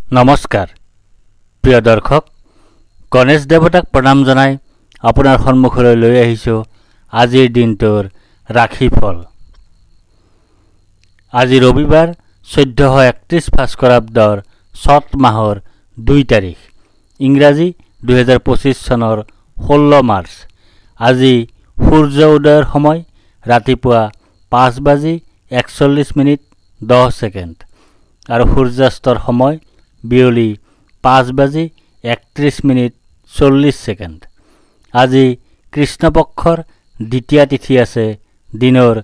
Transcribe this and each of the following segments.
নমস্কাৰ প্ৰিয় দৰ্শক গণেশ দেৱতাক প্ৰণাম জনাই আপোনাৰ সন্মুখলৈ লৈ আহিছোঁ আজিৰ দিনটোৰ ৰাশিফল। আজি ৰবিবাৰ 1431 ভাস্কৰাব্দৰ চত মাহৰ 2 তাৰিখ, ইংৰাজী 2025 চনৰ 16 মাৰ্চ। আজি সূৰ্য উদয়ৰ সময় ৰাতিপুৱা 5:41:10 আৰু সূৰ্যাস্তৰ সময় বিয়লি 5:31:40। আজি কৃষ্ণপক্ষৰ দ্বিতীয়া তিথি আছে দিনৰ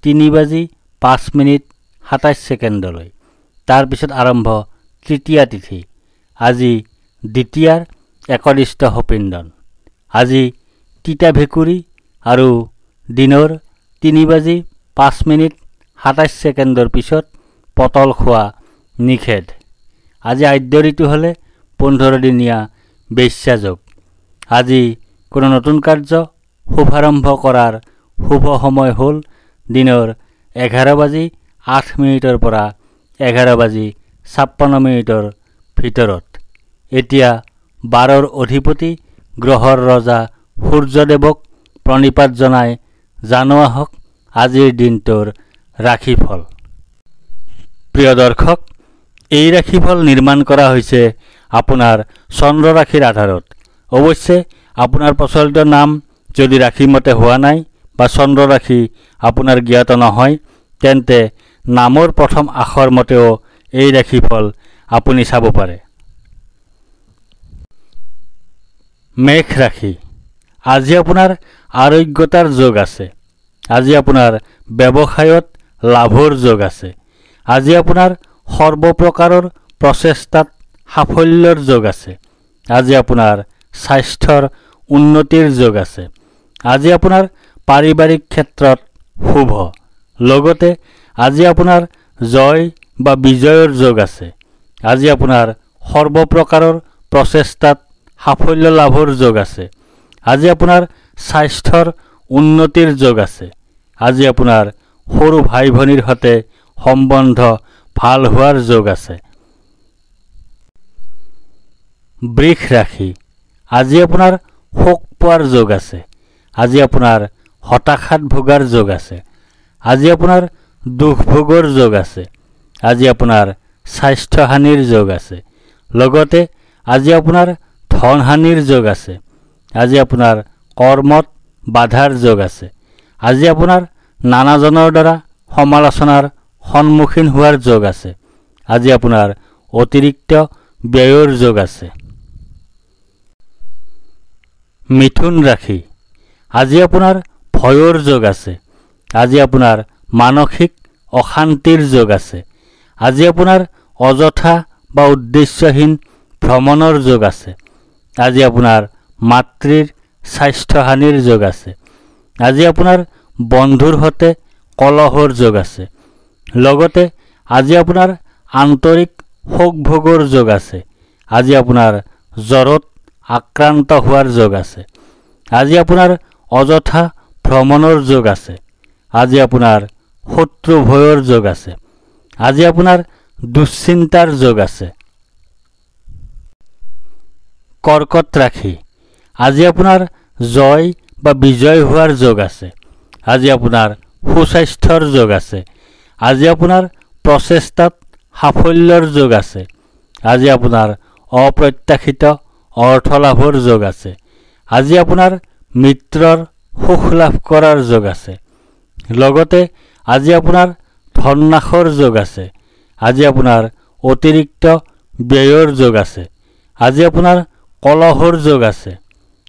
3:05:27। তাৰ পিছত আৰম্ভ তৃতীয়া তিথি। আজি দ্বিতীয়াৰ একনিষ্ঠ সপিন্দন। আজি তিতা ভেকুৰী আৰু দিনৰ 3:05:27 পিছত পটল খোৱা নিষেধ। আজি আদ্য ঋতু হ'লে 15 দিনীয়া বেশ্যাযোগ। আজি কোনো নতুন কাৰ্য শুভাৰম্ভ কৰাৰ শুভ সময় হ'ল দিনৰ 11:08 পৰা 11:56 ভিতৰত। এতিয়া 12ৰ অধিপতি গ্ৰহৰ ৰজা সূৰ্যদেৱক প্ৰণিপাত জনাই জানো আহক আজিৰ দিনটোৰ ৰাশিফল। প্ৰিয় দৰ্শক, এই ৰাশিফল নিৰ্মাণ কৰা হৈছে আপোনাৰ চন্দ্ৰ ৰাশিৰ আধাৰত। অৱশ্যে আপোনাৰ প্ৰচলিত নাম যদি ৰাশিমতে হোৱা নাই বা চন্দ্ৰ ৰাশি আপোনাৰ জ্ঞাত নহয়, তেন্তে নামৰ প্ৰথম আখৰ মতেও এই ৰাশিফল আপুনি চাব পাৰে। মেষ ৰাশি। আজি আপোনাৰ আৰোগ্যতাৰ যোগ আছে। আজি আপোনাৰ ব্যৱসায়ত লাভৰ যোগ আছে। আজি আপোনাৰ সৰ্বপ্ৰকাৰৰ প্ৰচেষ্টাত সাফল্যৰ যোগ আছে। আজি আপোনাৰ স্বাস্থ্যৰ উন্নতিৰ যোগ আছে। আজি আপোনাৰ পাৰিবাৰিক ক্ষেত্ৰত শুভ। লগতে আজি আপোনাৰ জয় বা বিজয়ৰ যোগ আছে। আজি আপোনাৰ সৰ্বপ্ৰকাৰৰ প্ৰচেষ্টাত সাফল্য লাভৰ যোগ আছে। আজি আপোনাৰ স্বাস্থ্যৰ উন্নতিৰ যোগ আছে। আজি আপোনাৰ সৰু ভাই ভনীৰ সৈতে সম্বন্ধ ভাল হোৱাৰ যোগ আছে। বৃষ ৰাশি। আজি আপোনাৰ শোক পোৱাৰ যোগ আছে। আজি আপোনাৰ হতাশাত ভোগাৰ যোগ আছে। আজি আপোনাৰ দুখ ভোগৰ যোগ আছে। আজি আপোনাৰ স্বাস্থ্যহানিৰ যোগ আছে। লগতে আজি আপোনাৰ ধনহানিৰ যোগ আছে। আজি আপোনাৰ কৰ্মত বাধাৰ যোগ আছে। আজি আপোনাৰ নানাজনৰ দ্বাৰা সমালোচনাৰ সন্মুখীন হোৱাৰ যোগ আছে। আজি আপোনাৰ অতিৰিক্ত ব্যয়ৰ যোগ আছে। মিথুন ৰাশি। আজি আপোনাৰ ভয়ৰ যোগ আছে। আজি আপোনাৰ মানসিক অশান্তিৰ যোগ আছে। আজি আপোনাৰ অযথা বা উদ্দেশ্যহীন ভ্ৰমণৰ যোগ আছে। আজি আপোনাৰ মাতৃৰ স্বাস্থ্যহানিৰ যোগ আছে। আজি আপোনাৰ বন্ধুৰ সৈতে কলহৰ যোগ আছে। লগতে আজি আপোনাৰ আন্তৰিক শোক ভোগৰ যোগ আছে। আজি আপোনাৰ জ্বৰত আক্ৰান্ত হোৱাৰ যোগ আছে। আজি আপোনাৰ অযথা ভ্ৰমণৰ যোগ আছে। আজি আপোনাৰ শত্ৰু ভয়ৰ যোগ আছে। আজি আপোনাৰ দুশ্চিন্তাৰ যোগ আছে। কৰ্কট ৰাশি। আজি আপোনাৰ জয় বা বিজয় হোৱাৰ যোগ আছে। আজি আপোনাৰ সুস্বাস্থ্যৰ যোগ আছে। আজি আপোনাৰ প্ৰচেষ্টাত সাফল্যৰ যোগ আছে। আজি আপোনাৰ অপ্ৰত্যাশিত অৰ্থ লাভৰ যোগ আছে। আজি আপোনাৰ মিত্ৰৰ সুখ লাভ কৰাৰ যোগ আছে। লগতে আজি আপোনাৰ ধননাশৰ যোগ আছে। আজি আপোনাৰ অতিৰিক্ত ব্যয়ৰ যোগ আছে। আজি আপোনাৰ কলহৰ যোগ আছে।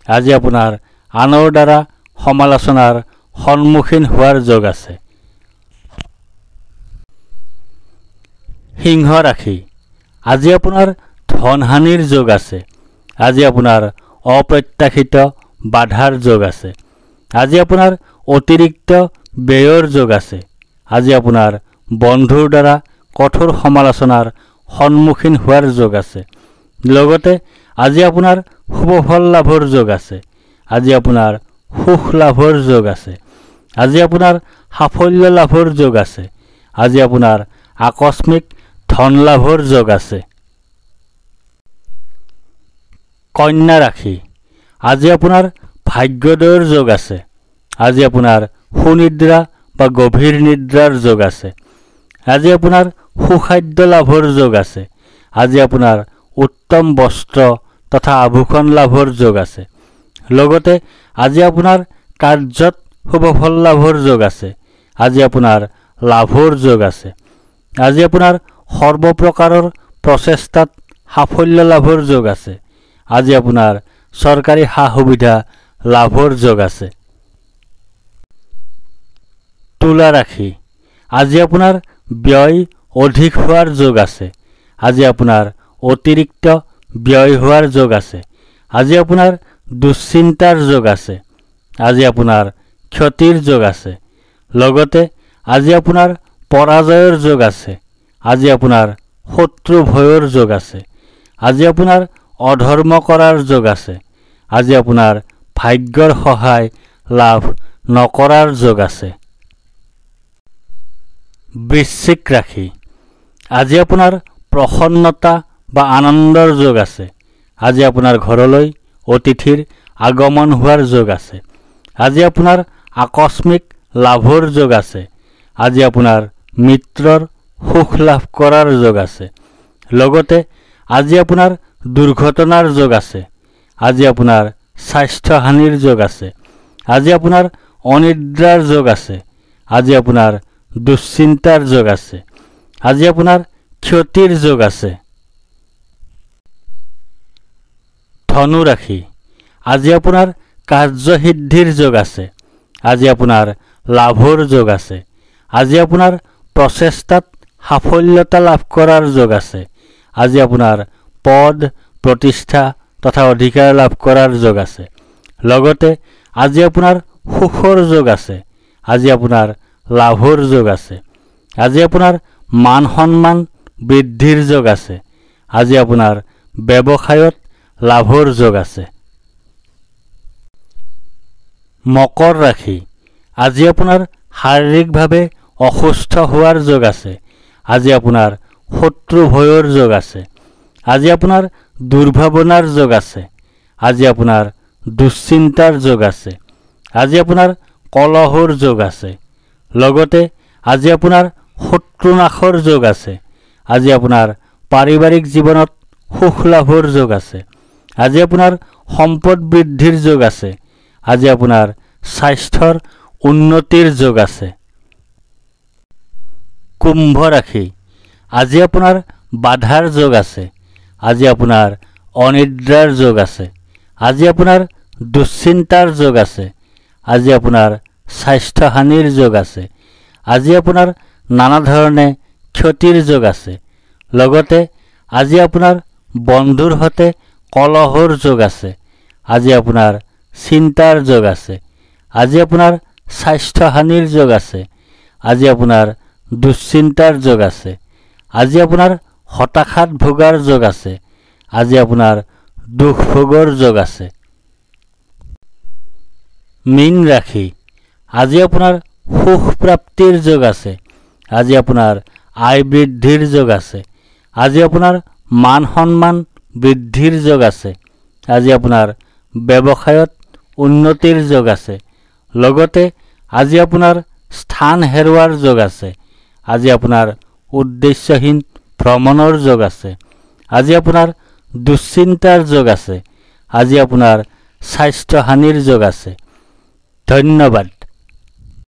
আজি আপোনাৰ আনৰ দ্বাৰা সমালোচনাৰ সন্মুখীন হোৱাৰ যোগ আছে। সিংহ ৰাশি। আজি আপোনাৰ ধনহানিৰ যোগ আছে। আজি আপোনাৰ অপ্ৰত্যাশিত বাধাৰ যোগ আছে। আজি আপোনাৰ অতিৰিক্ত ব্যয়ৰ যোগ আছে। আজি আপোনাৰ বন্ধুৰ দ্বাৰা কঠোৰ সমালোচনাৰ সন্মুখীন হোৱাৰ যোগ আছে। লগতে আজি আপোনাৰ শুভফল লাভৰ যোগ আছে। আজি আপোনাৰ সুখ লাভৰ যোগ আছে। আজি আপোনাৰ সাফল্য লাভৰ যোগ আছে। আজি আপোনাৰ আকস্মিক ধন লাভৰ যোগ আছে। কন্যা ৰাশি আজি আপোনাৰ ভাগ্যোদয়ৰ যোগ আছে। আজি আপোনাৰ সুনিদ্ৰা বা গভীৰ নিদ্ৰাৰ যোগ আছে। আজি আপোনাৰ সুখাদ্য লাভৰ যোগ আছে। আজি আপোনাৰ উত্তম বস্ত্ৰ তথা আভূষণ লাভৰ যোগ আছে। লগতে আজি আপোনাৰ কাৰ্যত শুভফল লাভৰ যোগ আছে। আজি আপোনাৰ লাভৰ যোগ আছে। আজি আপোনাৰ সৰ্বপ্ৰকাৰৰ প্ৰচেষ্টাত সাফল্য লাভৰ যোগ আছে। আজি আপোনাৰ চৰকাৰী সা সুবিধা লাভৰ যোগ আছে। তুলা ৰাশি আজি আপোনাৰ ব্যয় অধিক হোৱাৰ যোগ আছে। আজি আপোনাৰ অতিৰিক্ত ব্যয় হোৱাৰ যোগ আছে। আজি আপোনাৰ দুশ্চিন্তাৰ যোগ আছে। আজি আপোনাৰ ক্ষতিৰ যোগ আছে। লগতে আজি আপোনাৰ পৰাজয়ৰ যোগ আছে। আজি আপোনাৰ শত্ৰু ভয়ৰ যোগ আছে। আজি আপোনাৰ অধৰ্ম কৰাৰ যোগ আছে। আজি আপোনাৰ ভাগ্যৰ সহায় লাভ নকৰাৰ যোগ আছে। বৃশ্চিক ৰাশি আজি আপোনাৰ প্ৰসন্নতা বা আনন্দৰ যোগ আছে। আজি আপোনাৰ ঘৰলৈ অতিথিৰ আগমন হোৱাৰ যোগ আছে। আজি আপোনাৰ আকস্মিক লাভৰ যোগ আছে। আজি আপোনাৰ মিত্ৰৰ সুখ লাভ কৰাৰ যোগ আছে। লগতে আজি আপোনাৰ দুৰ্ঘটনাৰ যোগ আছে। আজি আপোনাৰ স্বাস্থ্যহানিৰ যোগ আছে। আজি আপোনাৰ অনিদ্ৰাৰ যোগ আছে। আজি আপোনাৰ দুশ্চিন্তাৰ যোগ আছে। আজি আপোনাৰ ক্ষতিৰ যোগ আছে। ধনু ৰাশি আজি আপোনাৰ কাৰ্যসিদ্ধিৰ যোগ আছে। আজি আপোনাৰ লাভৰ যোগ আছে। আজি আপোনাৰ প্ৰচেষ্টাত সাফল্যতা লাভ কৰাৰ যোগ আছে। আজি আপোনাৰ পদ প্ৰতিষ্ঠা তথা অধিকাৰ লাভ কৰাৰ যোগ আছে। লগতে আজি আপোনাৰ সুখৰ যোগ আছে। আজি আপোনাৰ লাভৰ যোগ আছে। আজি আপোনাৰ মান সন্মান বৃদ্ধিৰ যোগ আছে। আজি আপোনাৰ ব্যৱসায়ত লাভৰ যোগ আছে। মকৰ ৰাশি আজি আপোনাৰ শাৰীৰিকভাৱে অসুস্থ হোৱাৰ যোগ আছে। আজি আপোনাৰ শত্ৰু ভয়ৰ যোগ আছে। আজি আপোনাৰ দুৰ্ভাৱনাৰ যোগ আছে। আজি আপোনাৰ দুশ্চিন্তাৰ যোগ আছে। আজি আপোনাৰ কলহৰ যোগ আছে। লগতে আজি আপোনাৰ শত্ৰুনাশৰ যোগ আছে। আজি আপোনাৰ পাৰিবাৰিক জীৱনত সুখ লাভৰ যোগ আছে। আজি আপোনাৰ সম্পদ বৃদ্ধিৰ যোগ আছে। আজি আপোনাৰ স্বাস্থ্যৰ উন্নতিৰ যোগ আছে। কুম্ভ ৰাশি আজি আপোনাৰ বাধাৰ যোগ আছে। আজি আপোনাৰ অনিদ্ৰাৰ যোগ আছে। আজি আপোনাৰ দুশ্চিন্তাৰ যোগ আছে। আজি আপোনাৰ স্বাস্থ্যহানিৰ যোগ আছে। আজি আপোনাৰ নানা ধৰণে ক্ষতিৰ যোগ আছে। লগতে আজি আপোনাৰ বন্ধুৰ সৈতে কলহৰ যোগ আছে। আজি আপোনাৰ চিন্তাৰ যোগ আছে। আজি আপোনাৰ স্বাস্থ্যহানিৰ যোগ আছে। আজি আপোনাৰ দুশ্চিন্তাৰ যোগ আছে। আজি আপোনাৰ হতাশাত ভোগাৰ যোগ আছে। আজি আপোনাৰ দুখ ভোগৰ যোগ আছে। মীন ৰাশি আজি আপোনাৰ সুখ প্ৰাপ্তিৰ যোগ আছে। আজি আপোনাৰ আয় বৃদ্ধিৰ যোগ আছে। আজি আপোনাৰ মান সন্মান বৃদ্ধিৰ যোগ আছে। আজি আপোনাৰ ব্যৱসায়ত উন্নতিৰ যোগ আছে। লগতে আজি আপোনাৰ স্থান হেৰুৱাৰ যোগ আছে। আজি আপোনাৰ উদ্দেশ্যহীন ভ্ৰমণৰ যোগ আছে। আজি আপোনাৰ দুশ্চিন্তাৰ যোগ আছে। আজি আপোনাৰ স্বাস্থ্যহানিৰ যোগ আছে। ধন্যবাদ।